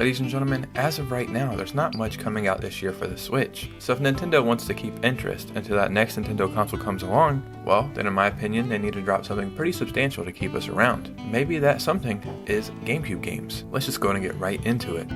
Ladies and gentlemen, as of right now, there's not much coming out this year for the Switch. So if Nintendo wants to keep interest until that next Nintendo console comes along, well, then in my opinion, they need to drop something pretty substantial to keep us around. Maybe that something is GameCube games. Let's just go and get right into it.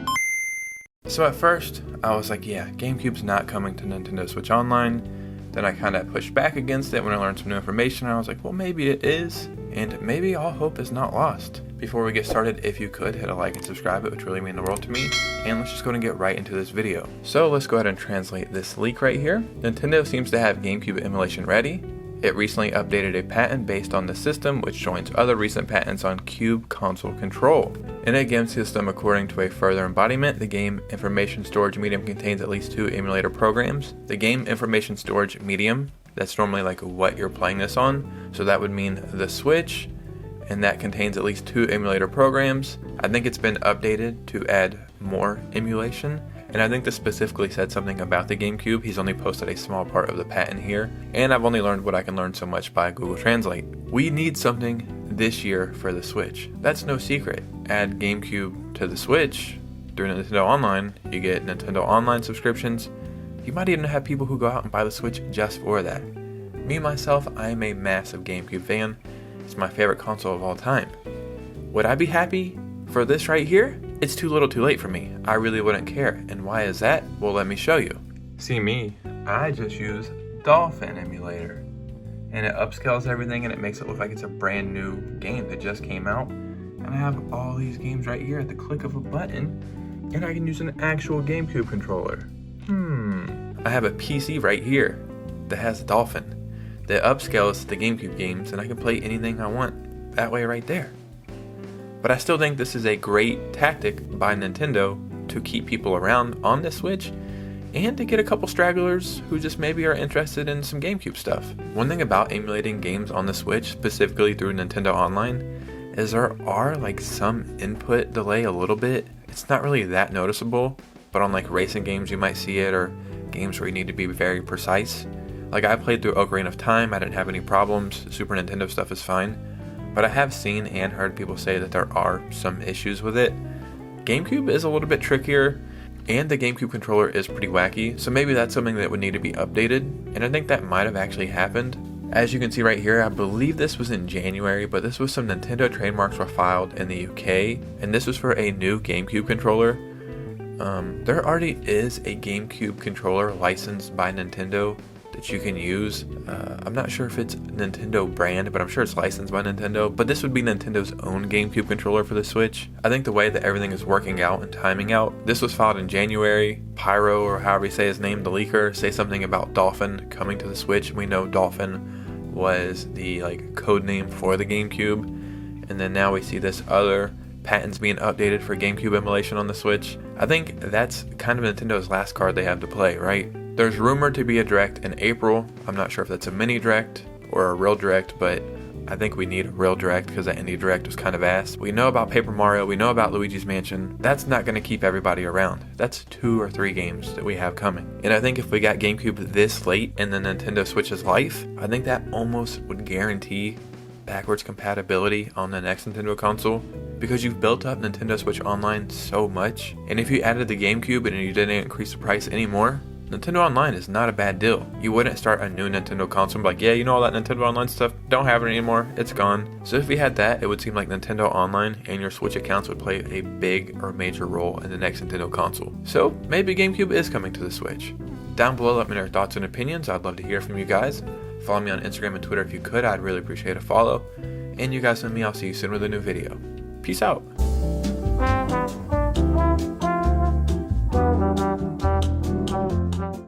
So at first, I was like, yeah, GameCube's not coming to Nintendo Switch Online. Then I kind of pushed back against it when I learned some new information. I was like, well, maybe it is, and maybe all hope is not lost. Before we get started, if you could, hit a like and subscribe, it would really mean the world to me. And let's just go and get right into this video. So let's go ahead and translate this leak right here. Nintendo seems to have GameCube emulation ready. It recently updated a patent based on the system, which joins other recent patents on Cube console control. In a game system, according to a further embodiment, the game information storage medium contains at least 2 emulator programs. The game information storage medium, that's normally like what you're playing this on, so that would mean the Switch, and that contains at least 2 emulator programs. I think it's been updated to add more emulation. And I think this specifically said something about the GameCube. He's only posted a small part of the patent here, and I've only learned what I can learn so much by Google Translate. We need something this year for the Switch. That's no secret. Add GameCube to the Switch through Nintendo Online. You get Nintendo Online subscriptions. You might even have people who go out and buy the Switch just for that. Me, myself, I am a massive GameCube fan. It's my favorite console of all time. Would I be happy for this right here? It's too little too late for me. I really wouldn't care. And why is that? Well, let me show you. See me, I just use Dolphin Emulator. And it upscales everything and it makes it look like it's a brand new game that just came out. And I have all these games right here at the click of a button. And I can use an actual GameCube controller. I have a PC right here that has Dolphin that upscales the GameCube games, and I can play anything I want that way right there. But I still think this is a great tactic by Nintendo to keep people around on the Switch and to get a couple stragglers who just maybe are interested in some GameCube stuff. One thing about emulating games on the Switch, specifically through Nintendo Online, is there are like some input delay a little bit. It's not really that noticeable, but on like racing games you might see it, or games where you need to be very precise. Like I played through Ocarina of Time, I didn't have any problems. Super Nintendo stuff is fine. But I have seen and heard people say that there are some issues with it. GameCube is a little bit trickier, and the GameCube controller is pretty wacky, so maybe that's something that would need to be updated, and I think that might have actually happened. As you can see right here, I believe this was in January, but this was some Nintendo trademarks were filed in the UK, and this was for a new GameCube controller. There already is a GameCube controller licensed by Nintendo that you can use. I'm not sure if it's Nintendo brand, but I'm sure it's licensed by Nintendo. But this would be Nintendo's own GameCube controller for the Switch. I think the way that everything is working out and timing out, this was filed in January. Pyro, or however you say his name, the leaker, say something about Dolphin coming to the Switch. We know Dolphin was the code name for the GameCube, and then now we see this other patents being updated for GameCube emulation on the Switch. I think that's kind of Nintendo's last card they have to play, right? There's rumored to be a direct in April. I'm not sure if that's a mini direct or a real direct, but I think we need a real direct because that indie direct was kind of ass. We know about Paper Mario, we know about Luigi's Mansion. That's not going to keep everybody around. That's 2 or 3 games that we have coming. And I think if we got GameCube this late in the Nintendo Switch's life, I think that almost would guarantee backwards compatibility on the next Nintendo console, because you've built up Nintendo Switch Online so much. And if you added the GameCube and you didn't increase the price anymore, Nintendo Online is not a bad deal. You wouldn't start a new Nintendo console and be like, yeah, you know all that Nintendo Online stuff? Don't have it anymore. It's gone. So if we had that, it would seem like Nintendo Online and your Switch accounts would play a big or major role in the next Nintendo console. So maybe GameCube is coming to the Switch. Down below, let me know your thoughts and opinions. I'd love to hear from you guys. Follow me on Instagram and Twitter if you could. I'd really appreciate a follow. And you guys know me. I'll see you soon with a new video. Peace out.